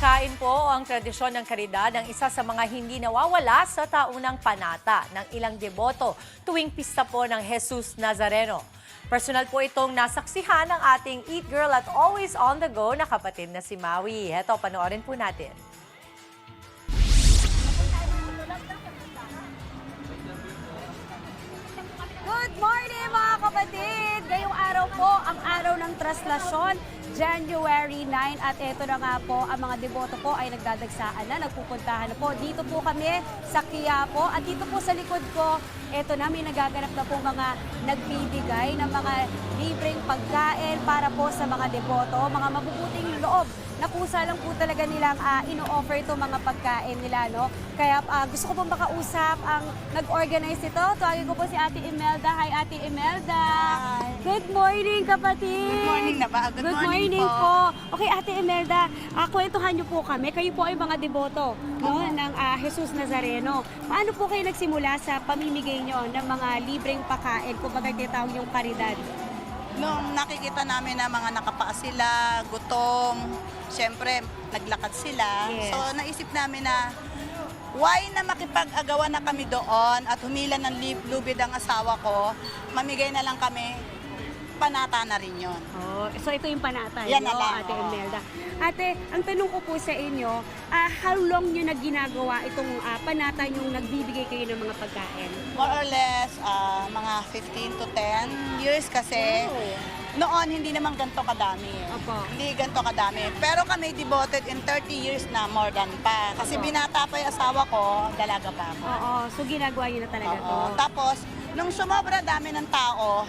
Pagkain po o ang tradisyon ng karidad ang isa sa mga hindi nawawala sa taunang panata ng ilang deboto tuwing pista po ng Jesus Nazareno. Personal po itong nasaksihan ng ating Eat Girl at always on the go na kapatid na si Maui. Heto, panoorin po natin. Good morning mga kapatid! Ngayong araw po ang araw ng traslasyon, January 9 at ito na nga po ang mga deboto po ay nagdadagsaan na, nagpupuntahan na po. Dito po kami sa Quiapo at dito po sa likod ko, ito na may nagaganap na po mga nagbibigay ng mga libreng pagkain para po sa mga deboto, mga mabubuting loob na kusa lang po talaga nilang ino-offer ito mga pagkain nila, no? Kaya gusto ko pong makausap ang nag-organize ito. Tuwagin ko po si Ate Imelda. Hi, Ate Imelda. Hi. Good morning, kapatid. Good morning na ba? Good morning po. Okay, Ate Imelda, kwentuhan niyo po kami. Kayo po ay mga deboto no, ng Jesus Nazareno. Paano po kayo nagsimula sa pamimigay niyo ng mga libreng pagkain, kumbaga tinatawag yung karidad? Nung nakikita namin na mga nakapaa sila, gutom, siyempre naglakad sila. Yes. So naisip namin na why na makipag-agawan na kami doon at humila ng lubid ang asawa ko, mamigay na lang kami, panata na rin yun. Oh, so ito yung panata Yan niyo, na lang, Ate oo. Imelda. Ate, ang tanong ko po sa inyo, how long niyo na ginagawa itong panata yung nagbibigay kayo ng mga pagkain? More or less, mga 15 to 10 years kasi noon hindi naman ganito kadami. Opo. Hindi ganito kadami. Pero kami devoted in 30 years na more than pa. Kasi Opo. binata pa yung asawa ko, dalaga pa ako. Oo, so ginagawa niyo na talaga to. Oo. Tapos, nung sumobra dami ng tao,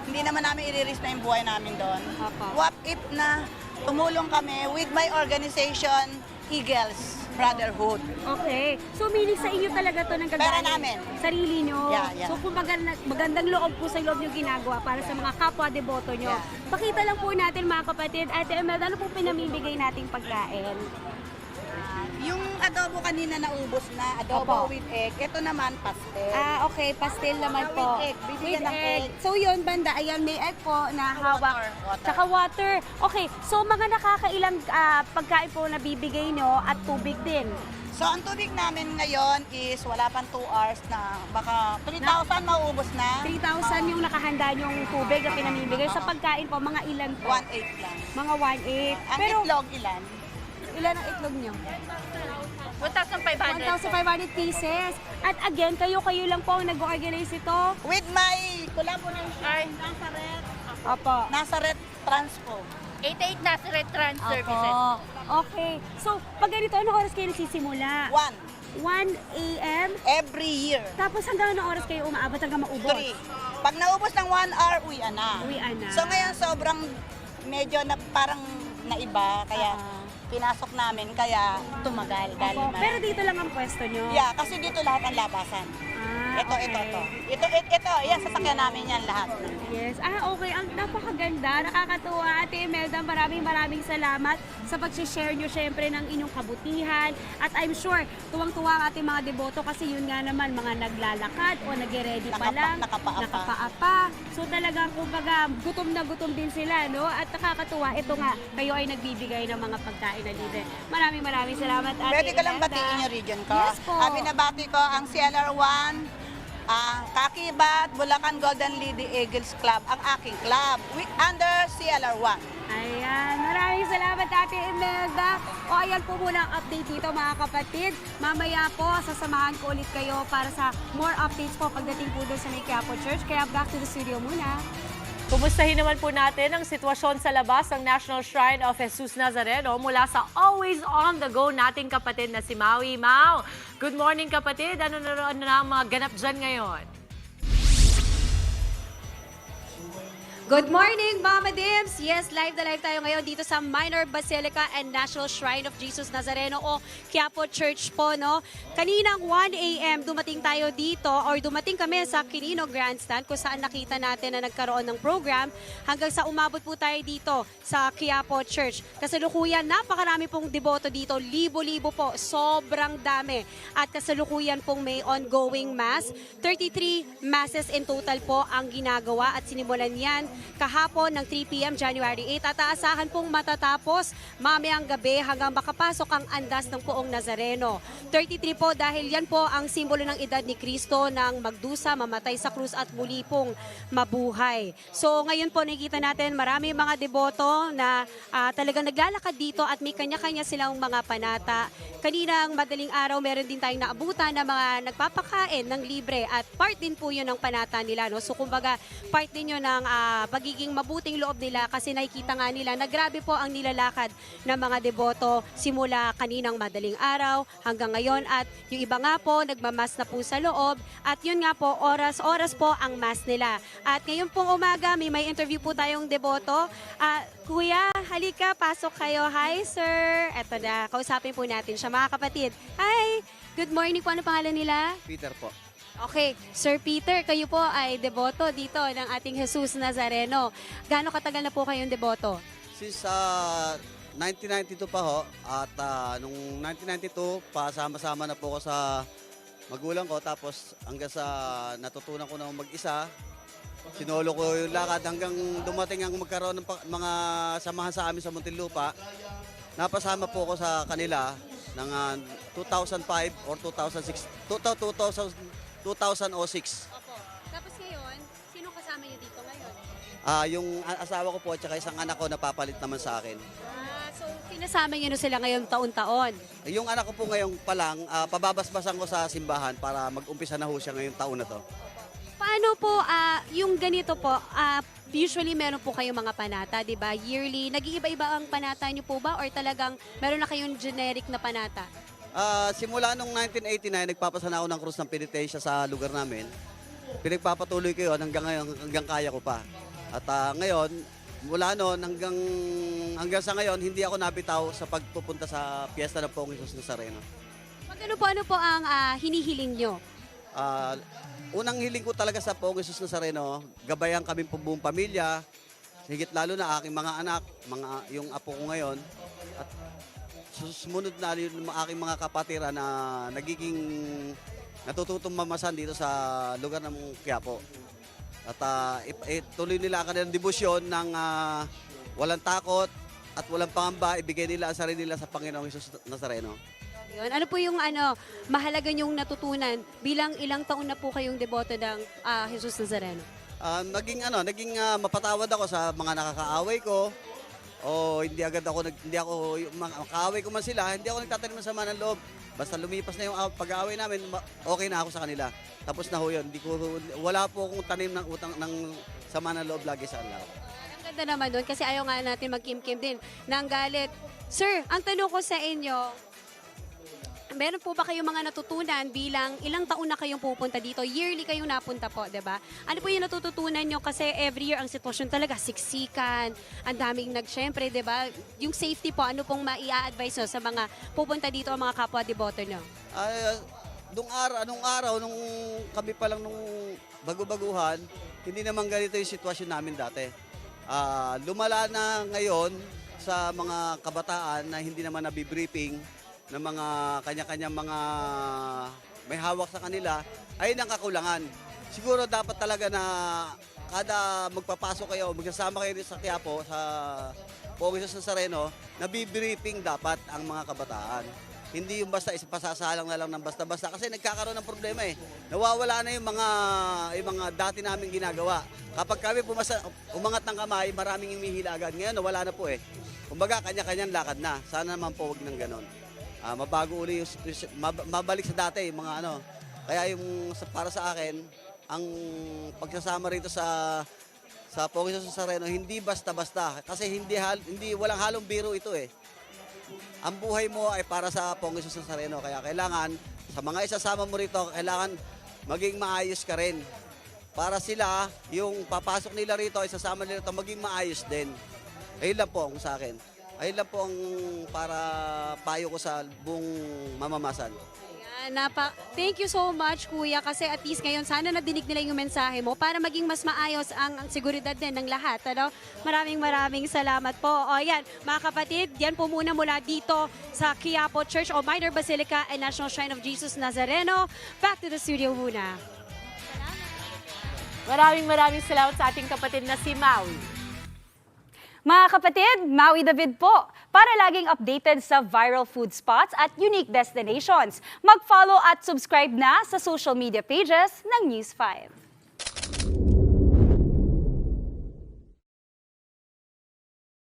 hindi naman namin i-risk na yung buhay namin doon. Opo. What if na tumulong kami with my organization, Eagles Brotherhood. Okay. So meaning sa inyo talaga to ng Pera namin. Sarili nyo. Yeah. So kung magandang loob po sa loob yung ginagawa para sa mga kapwa deboto nyo. Yeah. Pakita lang po natin mga kapatid, Ate Imelda, ano po pinamimigay nating pagkain? Yung adobo kanina naubos na, adobo Opo. with egg. Ito naman, pastel. Okay, pastel naman po. With egg. Bibigyan ng egg. So yun, banda, ayan, may egg po na hawak. Water. Tsaka water. Okay, so mga nakakailang pagkain po na bibigay nyo at tubig din. So, ang tubig namin ngayon is wala pang 2 hours na baka 3,000 mauubos na. 3,000 yung nakahanda yung tubig na pinamimigay. Sa pagkain po, mga ilan po? 1,800 lang. Mga 1,800. Ang Pero itlog ilan? ilan ang itlog nyo? 1,500. 1,500 pieces. At again, kayo lang po ang nag-organize ito. With my collaboration, Nazareth. Opo. Nazareth Transpo. 88 Nazareth Trans Services. Opo. Okay. So, pag ganito, anong oras kayo nagsisimula? 1. 1 a.m. Every year. Tapos hanggang anong oras kayo umaabot hanggang maubos? 3. Pag naubos ng 1 hour, uwian na. Uwian na. So ngayon sobrang medyo na parang naiba, kaya pinasok namin, kaya tumagal. Dahil Opo. naman. Pero dito lang ang pwesto nyo? Yeah, kasi dito lahat ang labasan. Ito, okay. ito. Yan, sasakyan namin yan lahat. Yes. Okay. Ang napakaganda, nakakatuwa. Ate Imelda, maraming salamat sa pag-share nyo syempre ng inyong kabutihan. At I'm sure, tuwang-tuwa ang ating mga deboto kasi yun nga naman, mga naglalakad o nag-ready pa lang. Nakapaa pa. So talagang, kumbaga, gutom na gutom din sila, no? At nakakatuwa, ito nga, kayo ay nagbibigay ng mga pagkain na libre. Maraming salamat, Ate Pwede ko lang Imelda. batiin yung region ko. Yes po. Binabati ko ang CLR1, Kakibat, Bulacan Golden Lady Eagles Club, ang aking club, under CLR1. Ayan, maraming salamat Ate Imelda. O ayan po muna ang update dito mga kapatid. Mamaya po, sasamahan ko ulit kayo para sa more updates po pagdating po doon sa May Quiapo Church. Kaya back to the studio muna. Kumustahin naman po natin ang sitwasyon sa labas ng National Shrine of Jesus Nazareno mula sa always on the go nating kapatid na si Maui. Mau, good morning kapatid. Ano na ang mga ganap dyan ngayon? Good morning, Mama Dims! Yes, live na live tayo ngayon dito sa Minor Basilica and National Shrine of Jesus Nazareno o Quiapo Church po, no? Kaninang 1 a.m. dumating tayo dito or dumating kami sa Quirino Grandstand kung saan nakita natin na nagkaroon ng program hanggang sa umabot po tayo dito sa Quiapo Church. Kasalukuyan, napakarami pong deboto dito, libo-libo po, sobrang dami. At kasalukuyan pong may ongoing mass, 33 masses in total po ang ginagawa at sinimulan yan kahapon ng 3 p.m. January 8 at aasahan pong matatapos mamayang gabi hanggang makapasok ang andas ng Poong Nazareno. 33 po dahil yan po ang simbolo ng edad ni Kristo nang magdusa, mamatay sa krus at muli pong mabuhay. So ngayon po nakikita natin marami mga deboto na talagang naglalakad dito at may kanya-kanya silang mga panata. Kaninang madaling araw meron din tayong naabutan na mga nagpapakain ng libre at part din po yun ng panata nila. No? So kumbaga part din yun ng pagiging mabuting loob nila kasi nakikita nga nila na grabe po ang nilalakad ng mga deboto simula kaninang madaling araw hanggang ngayon at yung iba nga po nagmamas na po sa loob at yun nga po oras-oras po ang mass nila. At ngayon pong umaga may interview po tayong deboto. Kuya, halika, pasok kayo. Hi sir. Eto na, kausapin po natin siya mga kapatid. Hi! Good morning po. Ano pangalan nila? Peter po. Okay, Sir Peter, kayo po ay deboto dito ng ating Jesus Nazareno. Gaano katagal na po kayong deboto? Since 1992 pa ho, at nung 1992, pasama-sama na po ako sa magulang ko. Tapos hanggang sa natutunan ko na mag-isa, sinolo ko yung lakad hanggang dumating ang magkaroon ng mga samahan sa amin sa Muntinlupa. Napasama po ako sa kanila ng 2005 or 2006, 2006. Opo. Tapos ngayon, sino kasama niyo dito ngayon? Yung asawa ko po at saka isang anak ko napapalit naman sa akin. So sinasama niyo na sila ngayon taon-taon? Yung anak ko po ngayon pa lang, pababasbasan ko sa simbahan para mag-umpisa na ho siya ngayong taon na to. Paano po, yung ganito po, usually meron po kayong mga panata, di ba? Yearly, nag-iiba-iba ang panata niyo po ba? Or talagang meron na kayong generic na panata? Simula nung 1989, nagpapasana ako ng krus ng penitensya sa lugar namin. Pinagpapatuloy ko yun hanggang ngayon, hanggang kaya ko pa. At ngayon, mula noon hanggang sa ngayon, hindi ako nabitaw sa pagpupunta sa piyesta ng Poong Jesus Nazareno. Ano po ang hinihiling nyo? Unang hiling ko talaga sa Poong Jesus Nazareno, gabayan kami po buong pamilya, higit lalo na aking mga anak, yung apo ko ngayon, at sumunod na yung aking mga kapatira na nagiging natututong mamasan dito sa lugar ng Quiapo. At tuloy nila ang kanilang debosyon ng walang takot at walang pangamba, ibigay nila ang sarili nila sa Panginoong Jesus Nazareno. Yun. Ano po yung mahalaga nyong natutunan bilang ilang taon na po kayong deboto ng Jesus Nazareno? Naging mapatawad ako sa mga nakakaaway ko. O hindi ako makaaway ko man sila, hindi ako nagtatanim ng sama ng loob. Basta lumipas na yung pag-aaway namin, okay na ako sa kanila. Tapos na ho yun. Wala po akong tanim ng utang ng sama ng loob lagi sa kanila. Ang ganda naman doon kasi ayaw nga natin magkim-kim din ng galit. Sir, ang tanong ko sa inyo, meron po ba kayong mga natutunan bilang ilang taon na kayong pupunta dito? Yearly kayong napunta po, di ba? Ano po yung natututunan nyo? Kasi every year ang sitwasyon talaga siksikan, ang daming syempre, di ba? Yung safety po, ano pong maia-advise nyo sa mga pupunta dito ang mga kapwa-deboto nyo? Nung araw, nung kami pa lang nung bago-baguhan, hindi naman ganito yung sitwasyon namin dati. Lumala na ngayon sa mga kabataan na hindi naman nabibriefing ng mga kanya-kanyang mga may hawak sa kanila ay nang kakulangan. Siguro dapat talaga na kada magpapasok kayo, magsasama kayo sa Quiapo, sa Poong Jesus Nazareno, nabibriefing dapat ang mga kabataan. Hindi yung basta pasasalang na lang ng basta-basta kasi nagkakaroon ng problema eh. Nawawala na yung mga dati namin ginagawa. Kapag kami umangat ng kamay, maraming umihila agad. Ngayon nawala na po eh. Kumbaga kanya-kanyang lakad na. Sana naman po wag ng ganon. Mabago uli yung mabalik sa dati yung mga ano. Kaya yung para sa akin, ang pagsasama rito sa Poong Jesus Nazareno hindi basta-basta kasi walang halong biro ito eh. Ang buhay mo ay para sa Poong Jesus Nazareno kaya kailangan sa mga isasama mo rito kailangan maging maayos ka rin. Para sila yung papasok nila rito isasama nila rito maging maayos din. Ayun lang po ang sa akin. Ayun lang po ang para payo ko sa buong mamamasan. Ayan, thank you so much, Kuya, kasi at least ngayon sana nadinig nila yung mensahe mo para maging mas maayos ang seguridad din ng lahat. Ano? Maraming salamat po. O yan, mga kapatid, yan po muna mula dito sa Quiapo Church o Minor Basilica and National Shrine of Jesus Nazareno. Back to the studio muna. Maraming salamat sa ating kapatid na si Maui. Mga kapatid, Maui David po. Para laging updated sa viral food spots at unique destinations, mag-follow at subscribe na sa social media pages ng News 5.